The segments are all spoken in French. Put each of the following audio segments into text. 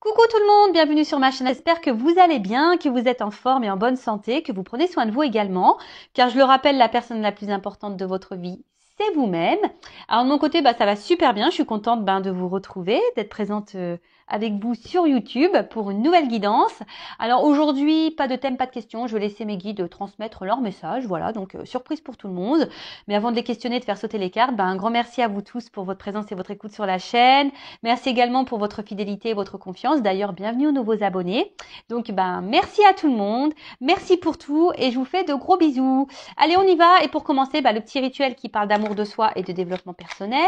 Coucou tout le monde, bienvenue sur ma chaîne. J'espère que vous allez bien, que vous êtes en forme et en bonne santé, que vous prenez soin de vous également. Car je le rappelle, la personne la plus importante de votre vie, c'est vous-même. Alors de mon côté, ça va super bien. Je suis contente de vous retrouver, d'être présente avec vous sur YouTube pour une nouvelle guidance. Alors aujourd'hui, pas de thème, pas de questions. Je vais laisser mes guides transmettre leur message. Voilà, donc surprise pour tout le monde. Mais avant de les questionner, de faire sauter les cartes, un grand merci à vous tous pour votre présence et votre écoute sur la chaîne. Merci également pour votre fidélité et votre confiance. D'ailleurs, bienvenue aux nouveaux abonnés. Donc, merci à tout le monde. Merci pour tout et je vous fais de gros bisous. Allez, on y va. Et pour commencer, le petit rituel qui parle d'amour de soi et de développement personnel.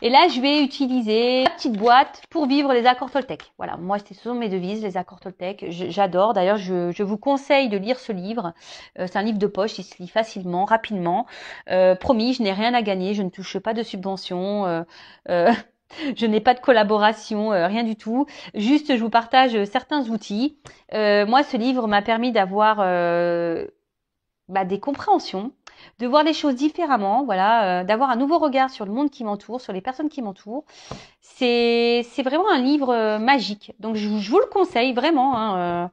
Et là, je vais utiliser la petite boîte pour vivre les accords Toltec. Voilà, moi, ce sont mes devises, les accords Toltec. J'adore. D'ailleurs, je vous conseille de lire ce livre. C'est un livre de poche, il se lit facilement, rapidement. Promis, je n'ai rien à gagner, je ne touche pas de subventions. Je n'ai pas de collaboration, rien du tout. Juste, je vous partage certains outils. Moi, ce livre m'a permis d'avoir des compréhensions, de voir les choses différemment, voilà, d'avoir un nouveau regard sur le monde qui m'entoure, sur les personnes qui m'entourent. C'est vraiment un livre magique. Donc, je vous le conseille vraiment.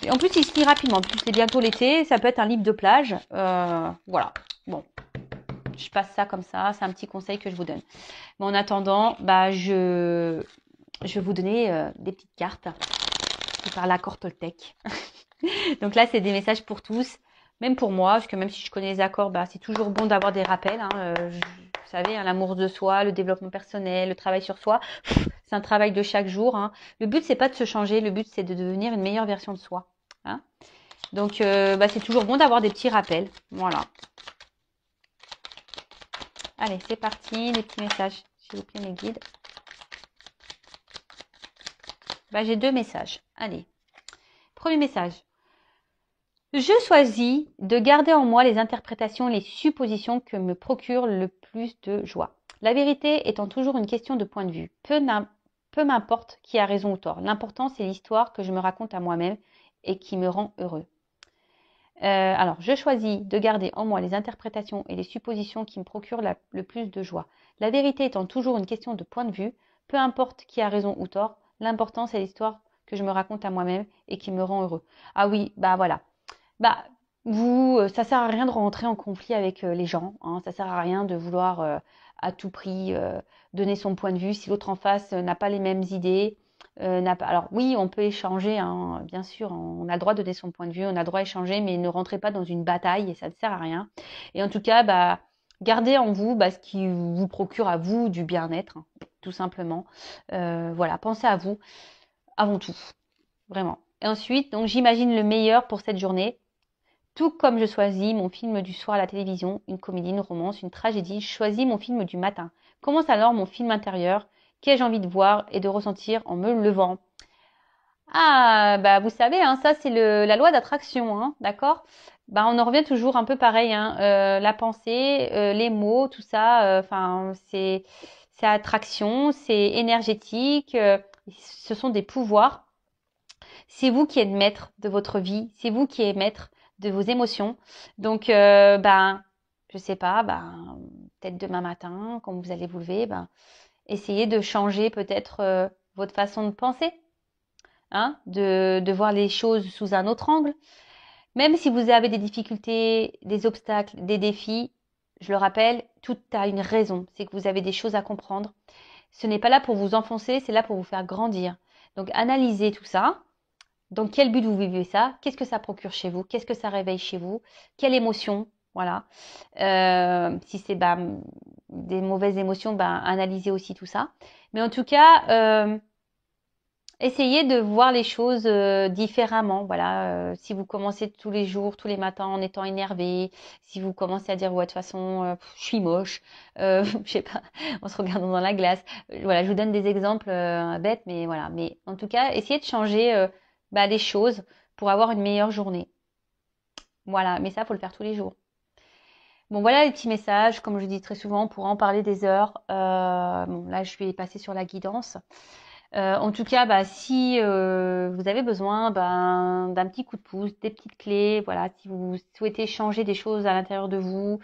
En plus, il se lit rapidement. En plus, c'est bientôt l'été. Ça peut être un livre de plage. Voilà. Bon, je passe ça comme ça. C'est un petit conseil que je vous donne. Mais en attendant, je vais vous donner des petites cartes par l'accord Toltec. Donc là, c'est des messages pour tous, même pour moi, parce que même si je connais les accords, c'est toujours bon d'avoir des rappels. Vous savez, l'amour de soi, le développement personnel, le travail sur soi, c'est un travail de chaque jour. Le but, c'est pas de se changer, le but, c'est de devenir une meilleure version de soi. Donc, c'est toujours bon d'avoir des petits rappels. Voilà. Allez, c'est parti, les petits messages. S'il vous plaît, mes guides. J'ai deux messages. Allez. Premier message. Je choisis de garder en moi les interprétations et les suppositions que me procurent le plus de joie. La vérité étant toujours une question de point de vue. Peu m'importe qui a raison ou tort. L'important, c'est l'histoire que je me raconte à moi-même et qui me rend heureux. Alors, je choisis de garder en moi les interprétations et les suppositions qui me procurent le plus de joie. La vérité étant toujours une question de point de vue. Peu importe qui a raison ou tort. L'important, c'est l'histoire que je me raconte à moi-même et qui me rend heureux. Ah oui, voilà. Ça sert à rien de rentrer en conflit avec les gens. Ça sert à rien de vouloir à tout prix donner son point de vue si l'autre en face n'a pas les mêmes idées. Alors oui, on peut échanger, bien sûr, on a le droit de donner son point de vue, on a le droit d'échanger, mais ne rentrez pas dans une bataille et ça ne sert à rien. Et en tout cas, gardez en vous ce qui vous procure à vous du bien-être, tout simplement. Voilà, pensez à vous avant tout, vraiment. Et ensuite, donc j'imagine le meilleur pour cette journée. Tout comme je choisis mon film du soir à la télévision, une comédie, une romance, une tragédie, je choisis mon film du matin. Commence alors mon film intérieur, qu'ai-je envie de voir et de ressentir en me levant. Vous savez, ça c'est la loi d'attraction, d'accord. On en revient toujours un peu pareil, la pensée, les mots, tout ça, c'est attraction, c'est énergétique, ce sont des pouvoirs. C'est vous qui êtes maître de votre vie, c'est vous qui êtes maître de vos émotions. Donc, je sais pas, peut-être demain matin, quand vous allez vous lever, essayez de changer peut-être votre façon de penser, de voir les choses sous un autre angle. Même si vous avez des difficultés, des obstacles, des défis, je le rappelle, tout a une raison. C'est que vous avez des choses à comprendre. Ce n'est pas là pour vous enfoncer, c'est là pour vous faire grandir. Donc, analysez tout ça. Dans quel but vous vivez ça? Qu'est-ce que ça procure chez vous? Qu'est-ce que ça réveille chez vous? Quelle émotion? Voilà. Si c'est des mauvaises émotions, analysez aussi tout ça. Mais en tout cas, essayez de voir les choses différemment. Voilà. Si vous commencez tous les jours, tous les matins en étant énervé, si vous commencez à dire ouais, de toute façon, je suis moche, je sais pas, en se regardant dans la glace. Voilà, je vous donne des exemples bêtes, mais voilà. Mais en tout cas, essayez de changer les choses pour avoir une meilleure journée. Voilà, mais ça, faut le faire tous les jours. Bon, voilà les petits messages. Comme je dis très souvent, on pourra en parler des heures. Là, je vais passer sur la guidance. En tout cas, si vous avez besoin d'un petit coup de pouce, des petites clés, voilà, si vous souhaitez changer des choses à l'intérieur de vous,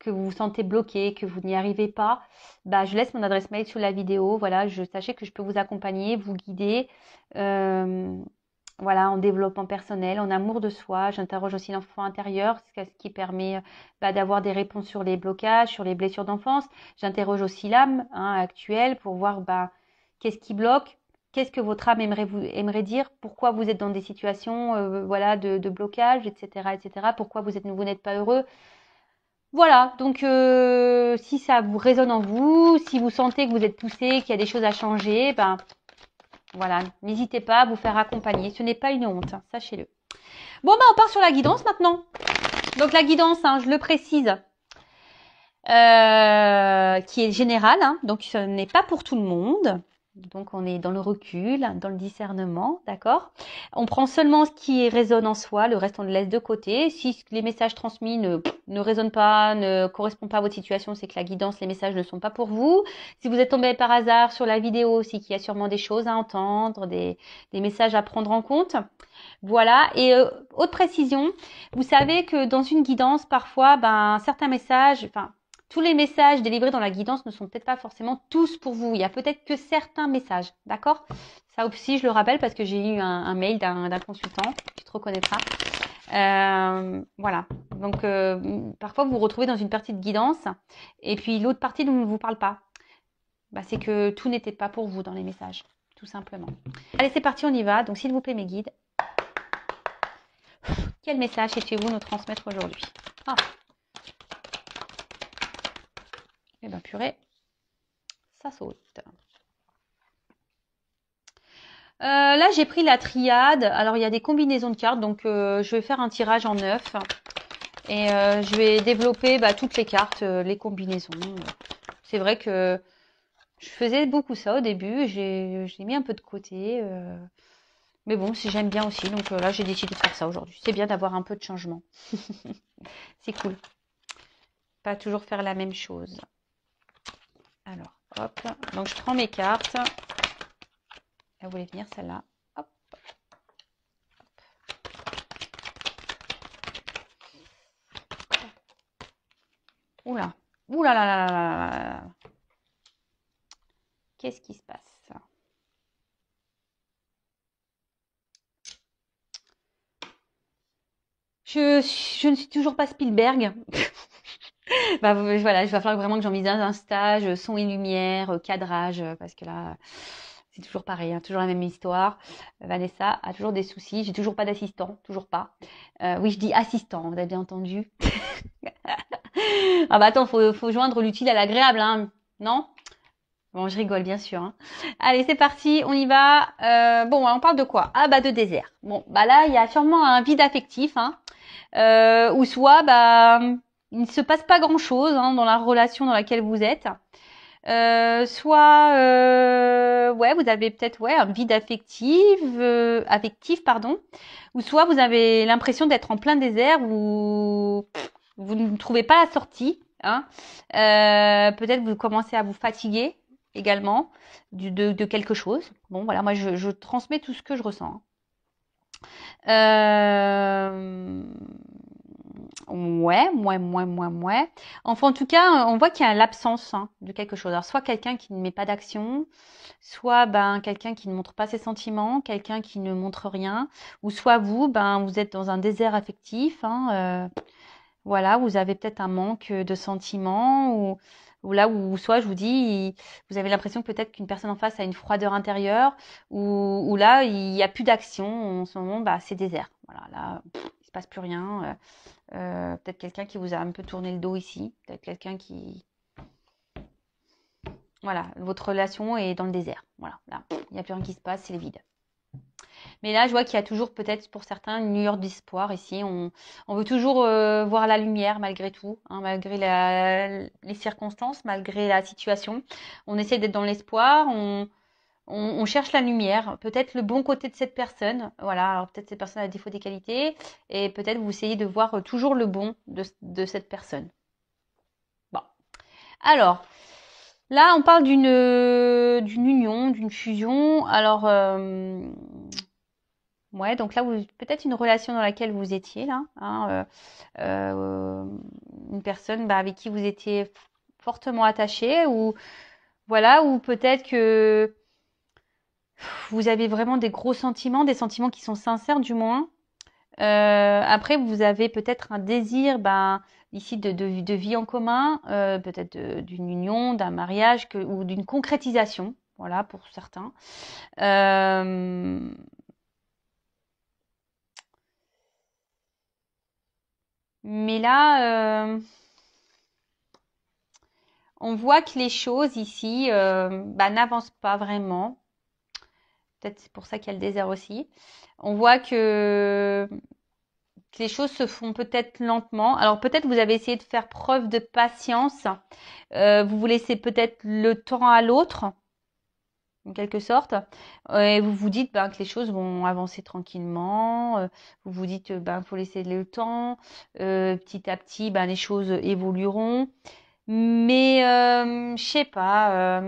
que vous vous sentez bloqué, que vous n'y arrivez pas, bah, je laisse mon adresse mail sous la vidéo. Voilà, sachez que je peux vous accompagner, vous guider. Voilà, en développement personnel, en amour de soi. J'interroge aussi l'enfant intérieur, ce qui permet d'avoir des réponses sur les blocages, sur les blessures d'enfance. J'interroge aussi l'âme actuelle pour voir qu'est-ce qui bloque, qu'est-ce que votre âme aimerait dire, pourquoi vous êtes dans des situations voilà, de blocage, etc., etc., pourquoi vous n'êtes pas heureux. Voilà, donc si ça vous résonne en vous, si vous sentez que vous êtes poussé, qu'il y a des choses à changer, voilà, n'hésitez pas à vous faire accompagner. Ce n'est pas une honte, sachez-le. Bon, on part sur la guidance maintenant. Donc la guidance, je le précise, qui est générale, donc ce n'est pas pour tout le monde. Donc on est dans le recul, dans le discernement, d'accord? On prend seulement ce qui résonne en soi, le reste on le laisse de côté. Si les messages transmis ne résonnent pas, ne correspondent pas à votre situation, c'est que la guidance, les messages ne sont pas pour vous. Si vous êtes tombé par hasard sur la vidéo, c'est qu'il y a sûrement des choses à entendre, des messages à prendre en compte. Voilà, et autre précision, vous savez que dans une guidance, parfois, certains messages, tous les messages délivrés dans la guidance ne sont peut-être pas forcément tous pour vous. Il y a peut-être que certains messages, d'accord? Ça aussi, je le rappelle parce que j'ai eu un mail d'un consultant, tu te reconnaîtras. Voilà, donc parfois vous vous retrouvez dans une partie de guidance et puis l'autre partie ne vous parle pas. C'est que tout n'était pas pour vous dans les messages, tout simplement. Allez, c'est parti, on y va. Donc s'il vous plaît mes guides, quel message souhaitez-vous nous transmettre aujourd'hui? Eh bien, purée, ça saute. Là, j'ai pris la triade. Alors, il y a des combinaisons de cartes. Donc, je vais faire un tirage en 9. Et je vais développer toutes les cartes, les combinaisons. C'est vrai que je faisais beaucoup ça au début. J'ai mis un peu de côté. Mais bon, si j'aime bien aussi. Donc là, j'ai décidé de faire ça aujourd'hui. C'est bien d'avoir un peu de changement. C'est cool. Pas toujours faire la même chose. Alors, hop. Donc, je prends mes cartes. Elle voulait venir, celle-là. Hop. Oula. Oula là là là là là. Qu'est-ce qui se passe? Je ne suis toujours pas Spielberg. Voilà, il va falloir vraiment que j'envisage un stage, son et lumière, cadrage, parce que là, c'est toujours pareil, toujours la même histoire. Vanessa a toujours des soucis, j'ai toujours pas d'assistant, toujours pas. Oui, je dis assistant, vous avez bien entendu. Attends, faut joindre l'utile à l'agréable, non? Bon, je rigole, bien sûr. Allez, c'est parti, on y va. Bon, on parle de quoi? De désert. Bon, là, il y a sûrement un vide affectif, ou soit, il ne se passe pas grand-chose dans la relation dans laquelle vous êtes. Soit, vous avez peut-être un vide affectif, pardon. Ou soit vous avez l'impression d'être en plein désert où vous ne trouvez pas la sortie. Peut-être vous commencez à vous fatiguer également de quelque chose. Bon, voilà, moi je transmets tout ce que je ressens. Ouais. Enfin, en tout cas, on voit qu'il y a l'absence de quelque chose. Alors, soit quelqu'un qui ne met pas d'action, soit quelqu'un qui ne montre pas ses sentiments, quelqu'un qui ne montre rien, ou soit vous, vous êtes dans un désert affectif. Voilà, vous avez peut-être un manque de sentiments, ou là où soit je vous dis, vous avez l'impression peut-être qu'une personne en face a une froideur intérieure, ou là il n'y a plus d'action en ce moment, c'est désert. Voilà, là il se passe plus rien. Peut-être quelqu'un qui vous a un peu tourné le dos ici, peut-être quelqu'un qui, voilà, votre relation est dans le désert. Voilà, là il n'y a plus rien qui se passe, c'est le vide. Mais là, je vois qu'il y a toujours peut-être pour certains une lueur d'espoir ici. On veut toujours voir la lumière malgré tout, malgré les circonstances, malgré la situation. On essaie d'être dans l'espoir, on cherche la lumière, peut-être le bon côté de cette personne. Voilà, alors peut-être cette personne a défaut des qualités et peut-être vous essayez de voir toujours le bon de cette personne. Bon, alors... Là, on parle d'une union, d'une fusion. Alors, Ouais, donc là, peut-être une relation dans laquelle vous étiez là, hein, une personne avec qui vous étiez fortement attaché, ou voilà, ou peut-être que vous avez vraiment des gros sentiments, des sentiments qui sont sincères du moins. Après, vous avez peut-être un désir, ici de vie en commun, peut-être d'une union, d'un mariage ou d'une concrétisation, voilà, pour certains. Euh, mais là, on voit que les choses ici n'avancent pas vraiment. Peut-être c'est pour ça qu'il y a le désert aussi. On voit que les choses se font peut-être lentement. Alors peut-être vous avez essayé de faire preuve de patience. Vous vous laissez peut-être le temps à l'autre, en quelque sorte. Et vous vous dites que les choses vont avancer tranquillement. Vous vous dites faut laisser le temps. Petit à petit, les choses évolueront. Mais je sais pas.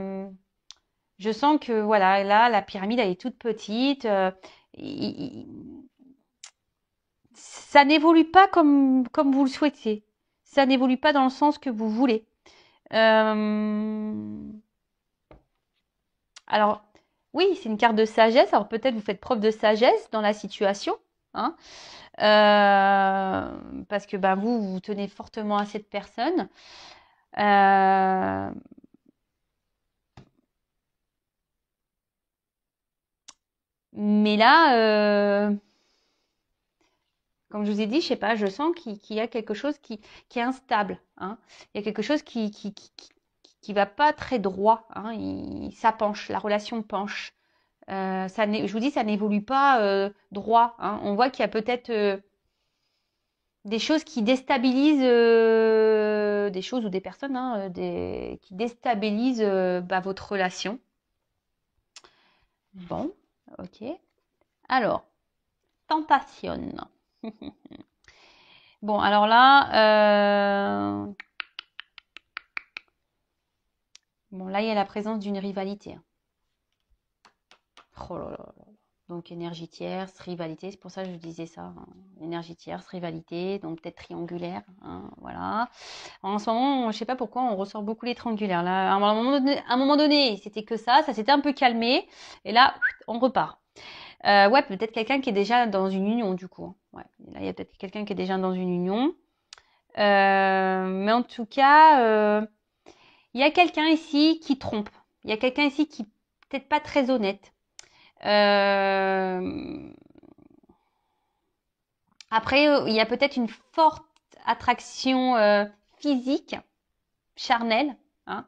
Je sens que voilà, là, la pyramide elle est toute petite. Il- Ça n'évolue pas comme vous le souhaitiez. Ça n'évolue pas dans le sens que vous voulez. Euh, Alors, oui, c'est une carte de sagesse. Alors peut-être vous faites preuve de sagesse dans la situation, hein, parce que vous tenez fortement à cette personne. Euh, mais là, comme je vous ai dit, je sais pas, je sens qu'il y a quelque chose qui est instable, hein. Il y a quelque chose qui va pas très droit, hein. Ça penche, la relation penche. Je vous dis, ça n'évolue pas droit, hein. On voit qu'il y a peut-être des choses qui déstabilisent, des choses ou des personnes, hein, qui déstabilisent votre relation. Bon, ok. Alors, tentation. Bon, alors là, bon, là, il y a la présence d'une rivalité. Oh là là là. Donc, énergie tierce, rivalité, c'est pour ça que je disais ça, hein. Énergie tierce, rivalité, donc peut-être triangulaire, hein, voilà. En ce moment, je sais pas pourquoi, on ressort beaucoup les triangulaires. Là, à un moment donné, c'était que ça s'était un peu calmé, et là, on repart. Ouais, peut-être quelqu'un qui est déjà dans une union, du coup, hein. Ouais, là, il y a peut-être quelqu'un qui est déjà dans une union. Mais en tout cas, il y a quelqu'un ici qui trompe. Il y a quelqu'un ici qui peut-être pas très honnête. Euh, Après, il y a peut-être une forte attraction physique, charnelle, hein,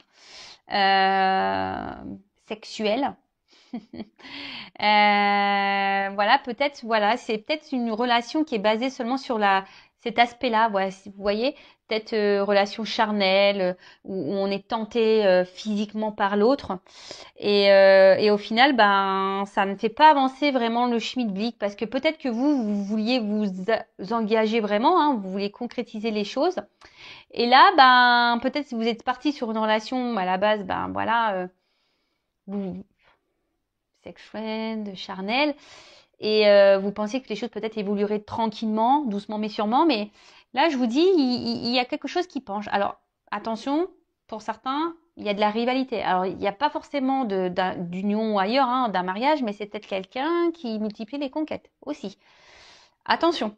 sexuelle. Voilà, peut-être, voilà, c'est peut-être une relation qui est basée seulement sur cet aspect-là. Voilà, si vous voyez, peut-être relation charnelle où on est tenté physiquement par l'autre. Et au final, ça ne fait pas avancer vraiment le schmilblick parce que peut-être que vous vouliez vous engager vraiment, hein, vous voulez concrétiser les choses. Et là, peut-être si vous êtes parti sur une relation à la base, voilà, vous, sexuelle, charnelle, et vous pensiez que les choses peut-être évolueraient tranquillement, doucement mais sûrement. Mais là, je vous dis, il y a quelque chose qui penche. Alors, attention, pour certains, il y a de la rivalité. Alors, il n'y a pas forcément d'union ou ailleurs, hein, d'un mariage, mais c'est peut-être quelqu'un qui multiplie les conquêtes aussi. Attention,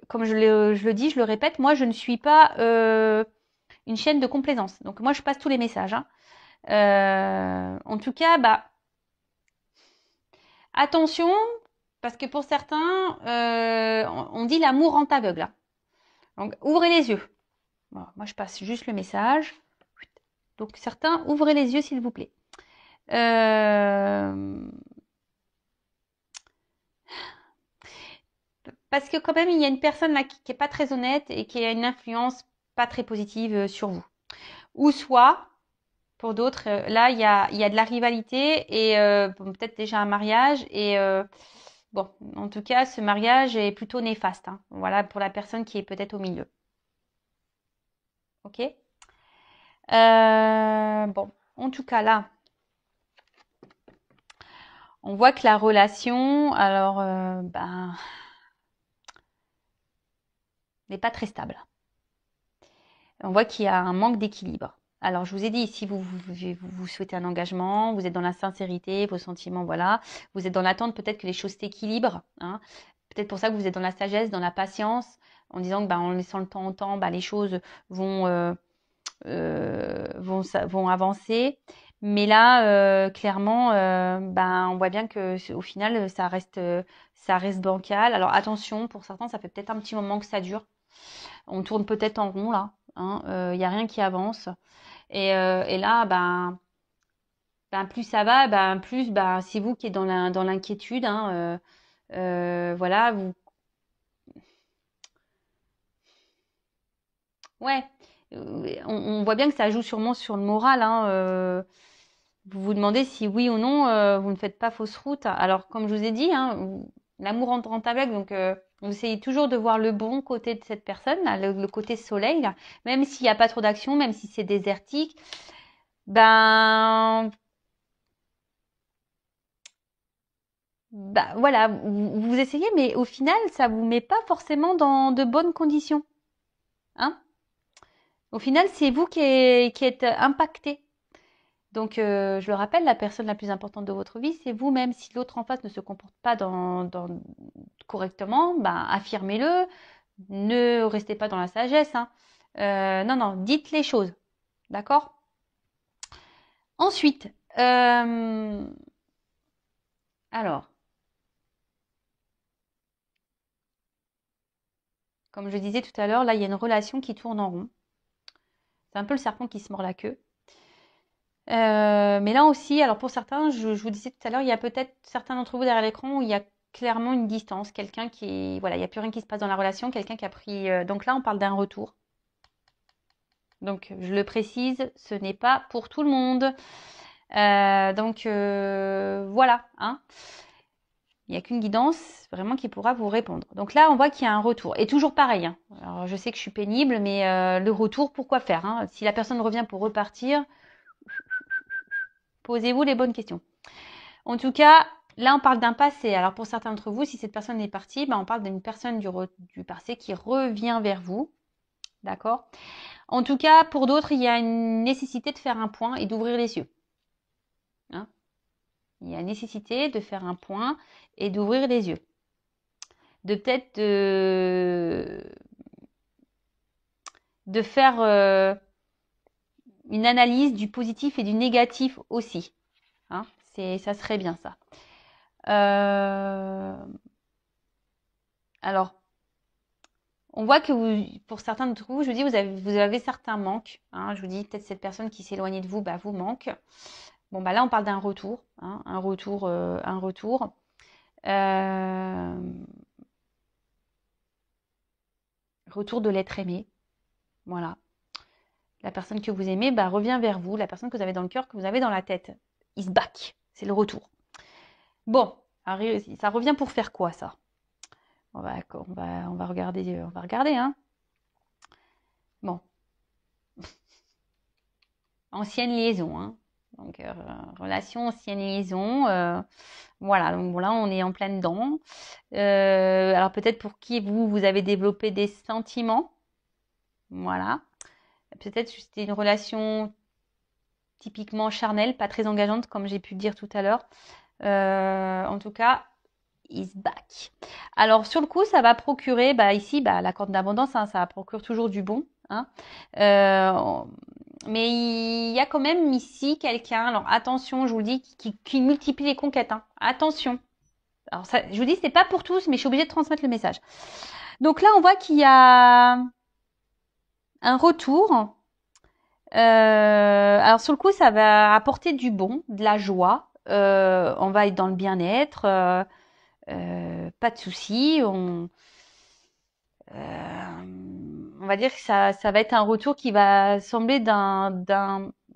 comme je le dis, je le répète, moi, je ne suis pas une chaîne de complaisance. Donc, moi, je passe tous les messages, hein. En tout cas, attention, parce que pour certains, on dit l'amour rend aveugle, hein. Donc, ouvrez les yeux. Bon, moi, je passe juste le message. Donc, certains, ouvrez les yeux, s'il vous plaît. Euh, Parce que quand même, il y a une personne là qui est pas très honnête et qui a une influence pas très positive sur vous. Ou soit, pour d'autres, là, il y a de la rivalité et bon, peut-être déjà un mariage. Et bon, en tout cas, ce mariage est plutôt néfaste, hein. Voilà, pour la personne qui est peut-être au milieu. Ok? Bon, en tout cas, là, On voit que la relation, alors, ben, n'est pas très stable. On voit qu'il y a un manque d'équilibre. Alors, je vous ai dit, si vous souhaitez un engagement, vous êtes dans la sincérité, vos sentiments, voilà. Vous êtes dans l'attente peut-être que les choses s'équilibrent. Hein. Peut-être pour ça que vous êtes dans la sagesse, dans la patience, en disant que en laissant le temps au temps, les choses vont, vont avancer. Mais là, clairement, on voit bien que au final, ça reste bancal. Alors attention, pour certains, ça fait peut-être un petit moment que ça dure. On tourne peut-être en rond là. Hein, y a rien qui avance. Et là, plus ça va, plus c'est vous qui êtes dans l'inquiétude. Hein, voilà, vous. Ouais, on voit bien que ça joue sûrement sur le moral. Hein, vous vous demandez si oui ou non, vous ne faites pas fausse route. Alors, comme je vous ai dit, hein, l'amour entre en avec, donc vous essayez toujours de voir le bon côté de cette personne, là, le côté soleil, là, même s'il n'y a pas trop d'action, même si c'est désertique. Ben, voilà, vous essayez, mais au final, ça vous met pas forcément dans de bonnes conditions. Hein? Au final, c'est vous qui êtes impacté. Donc, je le rappelle, la personne la plus importante de votre vie, c'est vous-même. Si l'autre en face ne se comporte pas correctement, affirmez-le. Ne restez pas dans la sagesse. Hein. Non, non, dites les choses. D'accord? Ensuite, alors, comme je disais tout à l'heure, là, il y a une relation qui tourne en rond. C'est un peu le serpent qui se mord la queue. Mais là aussi, alors pour certains, je vous disais tout à l'heure, il y a peut-être certains d'entre vous derrière l'écran où il y a clairement une distance, quelqu'un qui, voilà, il n'y a plus rien qui se passe dans la relation, quelqu'un qui a pris. Donc là, on parle d'un retour. Donc, je le précise, ce n'est pas pour tout le monde. Voilà, hein. Il n'y a qu'une guidance vraiment qui pourra vous répondre. Donc là, on voit qu'il y a un retour. Et toujours pareil. Hein. Alors, je sais que je suis pénible, mais le retour, pourquoi faire hein. Si la personne revient pour repartir, posez-vous les bonnes questions. En tout cas, là, on parle d'un passé. Alors, pour certains d'entre vous, si cette personne est partie, on parle d'une personne du passé qui revient vers vous. D'accord? En tout cas, pour d'autres, il y a une nécessité de faire un point et d'ouvrir les yeux. Hein? Il y a nécessité de faire un point et d'ouvrir les yeux. De peut-être de faire une analyse du positif et du négatif aussi. Hein? Ça serait bien ça. Alors, on voit que pour certains d'entre vous, je vous dis, vous avez certains manques. Hein, je vous dis, peut-être cette personne qui s'éloignait de vous, vous manque. Bon, là, on parle d'un retour. Hein, un retour. Retour de l'être aimé. Voilà. La personne que vous aimez revient vers vous. La personne que vous avez dans le cœur, que vous avez dans la tête. Is back. C'est le retour. Bon, ça revient pour faire quoi, ça? On va regarder. On va regarder, hein. Bon. Ancienne liaison, hein. Donc, relation, ancienne liaison. Voilà, donc là, on est en plein dedans. Alors, peut-être pour qui vous avez développé des sentiments. Voilà. Peut-être que c'était une relation typiquement charnelle, pas très engageante, comme j'ai pu le dire tout à l'heure. En tout cas, is back. Alors, sur le coup, ça va procurer, ici, la corde d'abondance, hein, ça procure toujours du bon. Hein. Mais il y a quand même ici quelqu'un, alors attention, je vous le dis, qui multiplie les conquêtes. Hein. Attention. Alors, ça, je vous dis, c'est pas pour tous, mais je suis obligée de transmettre le message. Donc là, on voit qu'il y a un retour. Alors sur le coup, ça va apporter du bon, de la joie. On va être dans le bien-être, pas de soucis. On va dire que ça va être un retour qui va sembler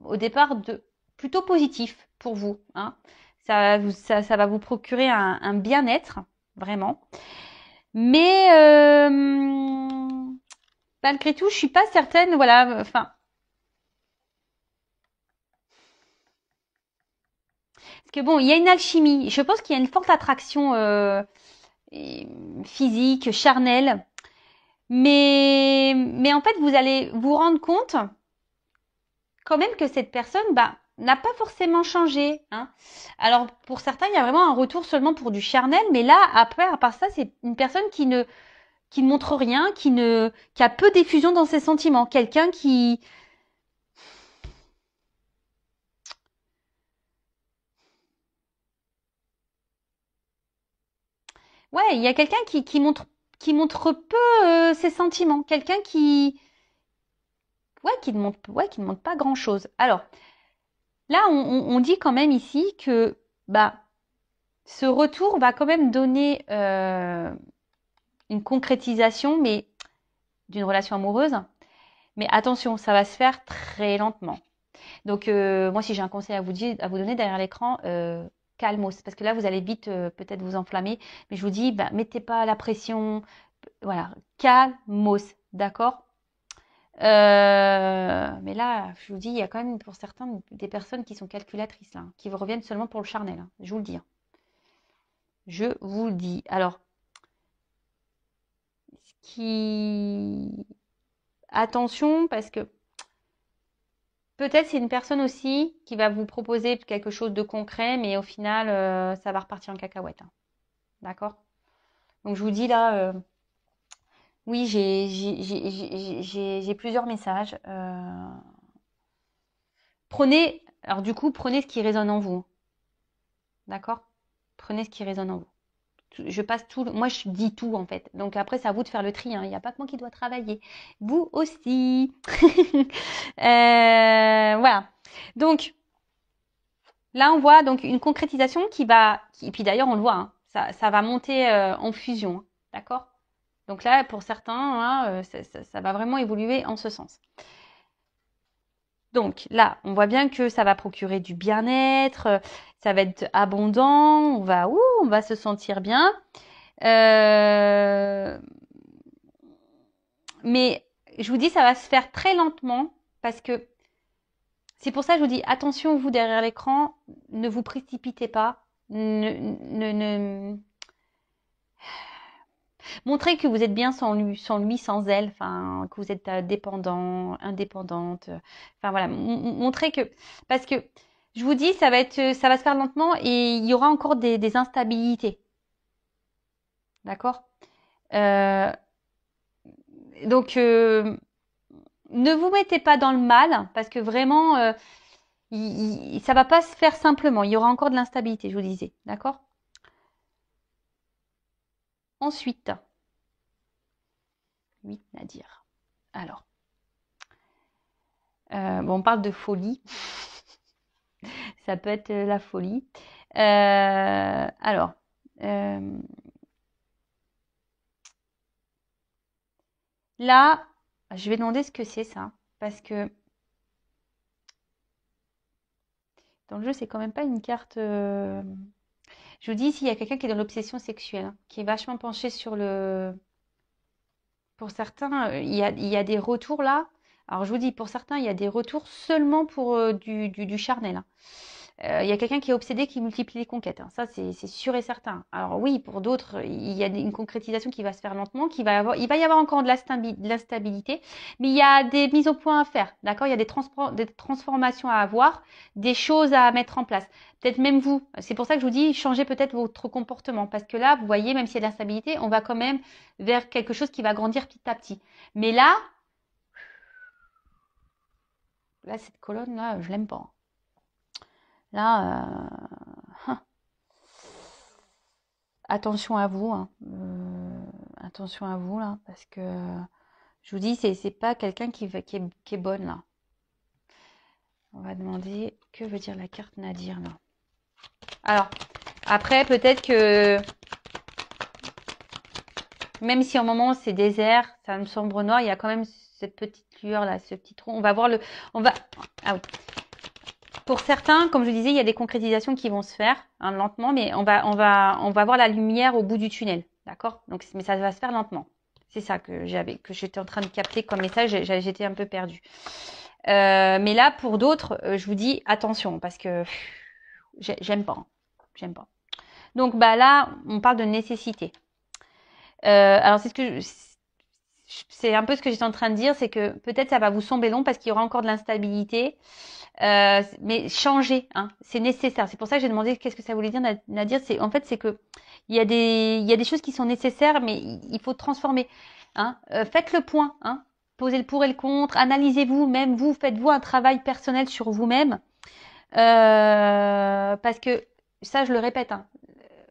au départ plutôt positif pour vous. Hein. Ça va vous procurer un bien-être, vraiment. Mais malgré tout, je suis pas certaine. Voilà, enfin. Parce que bon, il y a une alchimie. Je pense qu'il y a une forte attraction physique, charnelle. Mais en fait, vous allez vous rendre compte quand même que cette personne, bah, n'a pas forcément changé, hein. Alors, pour certains, il y a vraiment un retour seulement pour du charnel, mais là, après, à part ça, c'est une personne qui ne montre rien, qui a peu d'effusion dans ses sentiments. Quelqu'un qui, ouais, il y a quelqu'un qui montre peu ses sentiments. Quelqu'un qui ne montre pas grand-chose. Alors, là, on dit quand même ici que, bah, ce retour va quand même donner une concrétisation, mais d'une relation amoureuse. Mais attention, ça va se faire très lentement. Donc, moi, si j'ai un conseil à vous donner derrière l'écran, calmos. Parce que là, vous allez vite peut-être vous enflammer. Mais je vous dis, bah, mettez pas la pression. Voilà, calmos. D'accord. Mais là, je vous dis, il y a quand même pour certains des personnes qui sont calculatrices, là, qui vous reviennent seulement pour le charnel. Hein, je vous le dis. Hein. Je vous le dis. Alors, ce qui... attention, parce que peut-être c'est une personne aussi qui va vous proposer quelque chose de concret, mais au final, ça va repartir en cacahuète. Hein. D'accord? Donc je vous dis là, oui, j'ai plusieurs messages. Prenez, alors du coup, prenez ce qui résonne en vous. D'accord? Prenez ce qui résonne en vous. Je passe tout, moi je dis tout en fait. Donc après, c'est à vous de faire le tri. Hein. Il n'y a pas que moi qui dois travailler. Vous aussi. Voilà. Donc, là, on voit donc une concrétisation et puis d'ailleurs, on le voit, hein, ça va monter en fusion, hein, d'accord? Donc là, pour certains, hein, ça va vraiment évoluer en ce sens. Donc là, on voit bien que ça va procurer du bien-être, ça va être abondant, on va se sentir bien. Euh, mais je vous dis, ça va se faire très lentement parce que c'est pour ça que je vous dis, attention, vous derrière l'écran, ne vous précipitez pas. Ne... Montrez que vous êtes bien sans lui, sans elle, enfin, que vous êtes dépendant, indépendante. Enfin voilà, montrez que, parce que je vous dis, ça va se faire lentement et il y aura encore des instabilités, d'accord? Euh, donc ne vous mettez pas dans le mal parce que vraiment, ça va pas se faire simplement. Il y aura encore de l'instabilité, je vous disais, d'accord? Ensuite, oui, à dire. Alors, bon, on parle de folie. Ça peut être la folie. Alors, là, je vais demander ce que c'est ça. Parce que dans le jeu, c'est quand même pas une carte. Je vous dis, s'il y a quelqu'un qui est dans l'obsession sexuelle, hein, qui est vachement penché sur le. Pour certains, il y a des retours là. Alors, je vous dis, pour certains, il y a des retours seulement pour du charnel. Hein. Il y a quelqu'un qui est obsédé, qui multiplie les conquêtes. Hein. Ça, c'est sûr et certain. Alors oui, pour d'autres, il y a une concrétisation qui va se faire lentement, il va y avoir encore de l'instabilité, mais il y a des mises au point à faire. D'accord? Il y a des transformations à avoir, des choses à mettre en place. Peut-être même vous. C'est pour ça que je vous dis, changez peut-être votre comportement. Parce que là, vous voyez, même s'il y a de l'instabilité, on va quand même vers quelque chose qui va grandir petit à petit. Mais là, cette colonne-là, je l'aime pas. Là, attention à vous, hein. Attention à vous là, parce que je vous dis, c'est pas quelqu'un qui est bonne là. On va demander que veut dire la carte Nadir là. Alors, après, peut-être que même si en moment c'est désert, ça me sombre noir, il y a quand même cette petite lueur là, ce petit trou. On va voir ah oui. Pour certains, comme je disais, il y a des concrétisations qui vont se faire hein, lentement, mais on va voir la lumière au bout du tunnel, d'accord? Donc, mais ça va se faire lentement. C'est ça que j'étais en train de capter comme message. J'étais un peu perdue. Mais là, pour d'autres, je vous dis attention parce que J'aime pas. J'aime pas. Donc bah là, on parle de nécessité. Alors c'est un peu ce que j'étais en train de dire, c'est que peut-être ça va vous sembler long parce qu'il y aura encore de l'instabilité. Mais changer, hein, c'est nécessaire. C'est pour ça que j'ai demandé qu'est-ce que ça voulait dire, Nadir. C'est que il y a des choses qui sont nécessaires, mais il faut transformer. Hein. Faites le point, hein. Posez le pour et le contre. Analysez-vous, même vous, faites-vous un travail personnel sur vous-même, parce que ça, je le répète, hein,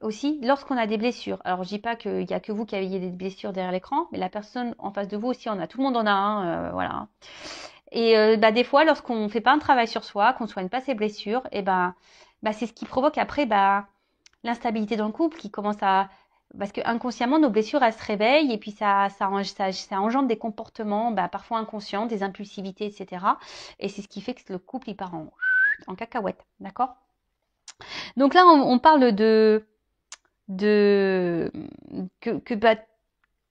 aussi, lorsqu'on a des blessures. Alors, je dis pas qu'il y a que vous qui avez des blessures derrière l'écran, mais la personne en face de vous aussi en a. Tout le monde en a un, voilà. Et bah, des fois, lorsqu'on ne fait pas un travail sur soi, qu'on ne soigne pas ses blessures, et bah, c'est ce qui provoque après bah, l'instabilité dans le couple qui commence à... Parce que inconsciemment, nos blessures, elles se réveillent et puis ça engendre des comportements bah, parfois inconscients, des impulsivités, etc. Et c'est ce qui fait que le couple, il part en cacahuète, d'accord? Donc là, on parle de que bah,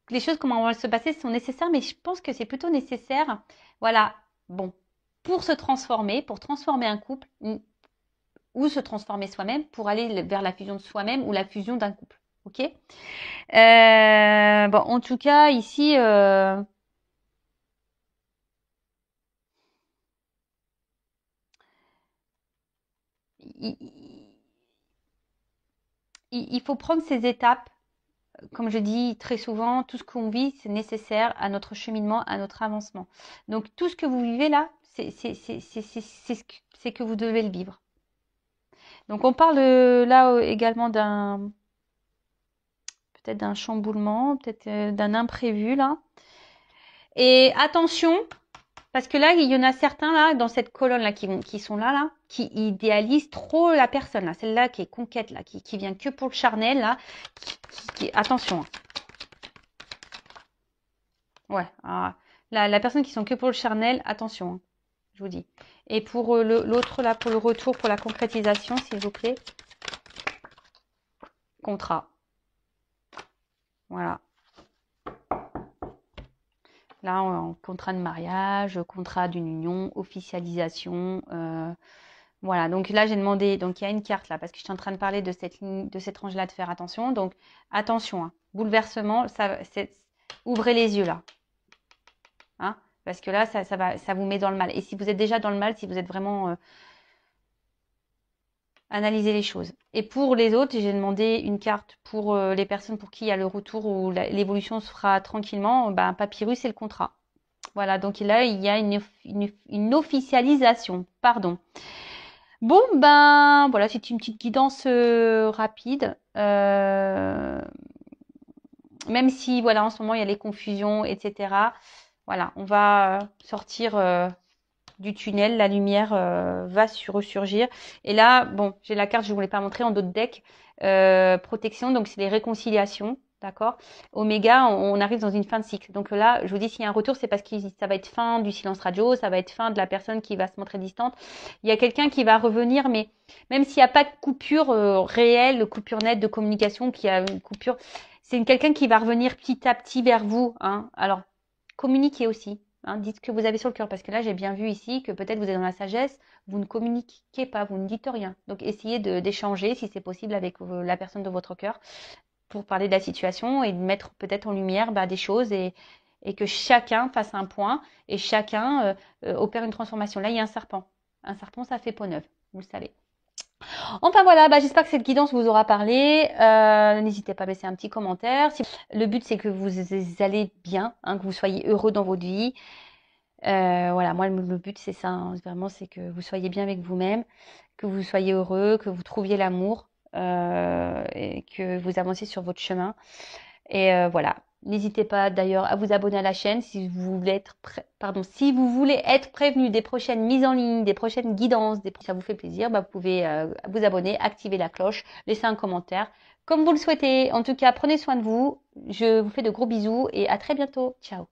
les choses, comment vont se passer, sont nécessaires, mais je pense que c'est plutôt nécessaire, voilà, bon, pour se transformer, pour transformer un couple, ou se transformer soi-même, pour aller vers la fusion de soi-même ou la fusion d'un couple. Ok. Bon, en tout cas, ici, il faut prendre ces étapes. Comme je dis très souvent, tout ce qu'on vit, c'est nécessaire à notre cheminement, à notre avancement. Donc tout ce que vous vivez là, c'est que vous devez le vivre. Donc on parle là également peut-être d'un chamboulement, peut-être d'un imprévu là. Et attention, parce que là, il y en a certains là dans cette colonne là qui sont là, qui idéalisent trop la personne là, celle-là qui est conquête là, qui vient que pour le charnel là, attention. Ouais, la personne qui sont que pour le charnel, attention, hein, je vous dis. Et pour l'autre là, pour le retour, pour la concrétisation, s'il vous plaît, contrat. Voilà. Là, contrat de mariage, contrat d'une union, officialisation. Voilà. Donc là, j'ai demandé. Donc il y a une carte là parce que je suis en train de parler de cette ligne, de cette range-là, de faire attention. Donc attention, hein, bouleversement. Ouvrez les yeux là, hein, parce que là, ça vous met dans le mal. Et si vous êtes déjà dans le mal, si vous êtes vraiment analyser les choses. Et pour les autres, j'ai demandé une carte pour les personnes pour qui il y a le retour ou l'évolution se fera tranquillement. Ben, papyrus et le contrat. Voilà, donc là, il y a une officialisation. Pardon. Bon, ben voilà, c'est une petite guidance rapide. Même si, voilà, en ce moment, il y a les confusions, etc. Voilà, on va sortir du tunnel, la lumière va ressurgir. Et là, bon, j'ai la carte, je ne vous l'ai pas montrée en d'autres decks. Protection, donc c'est les réconciliations, d'accord. Oméga, on arrive dans une fin de cycle. Donc là, je vous dis, s'il y a un retour, c'est parce que ça va être fin du silence radio, ça va être fin de la personne qui va se montrer distante. Il y a quelqu'un qui va revenir, mais même s'il n'y a pas de coupure réelle, de coupure nette de communication, qui a une coupure, c'est quelqu'un qui va revenir petit à petit vers vous. Hein. Alors, communiquez aussi. Hein, dites ce que vous avez sur le cœur, parce que là, j'ai bien vu ici que peut-être vous êtes dans la sagesse, vous ne communiquez pas, vous ne dites rien. Donc, essayez d'échanger, si c'est possible, avec la personne de votre cœur pour parler de la situation et de mettre peut-être en lumière des choses et que chacun fasse un point et chacun opère une transformation. Là, il y a un serpent. Un serpent, ça fait peau neuve, vous le savez. Enfin voilà, j'espère que cette guidance vous aura parlé. N'hésitez pas à laisser un petit commentaire. Le but, c'est que vous allez bien, hein, que vous soyez heureux dans votre vie. Voilà, moi, le but, c'est ça. Hein, vraiment, c'est que vous soyez bien avec vous-même, que vous soyez heureux, que vous trouviez l'amour et que vous avanciez sur votre chemin. Et voilà. N'hésitez pas d'ailleurs à vous abonner à la chaîne si vous voulez si vous voulez être prévenu des prochaines mises en ligne, des prochaines guidances, ça vous fait plaisir, vous pouvez vous abonner, activer la cloche, laisser un commentaire, comme vous le souhaitez. En tout cas, prenez soin de vous. Je vous fais de gros bisous et à très bientôt. Ciao.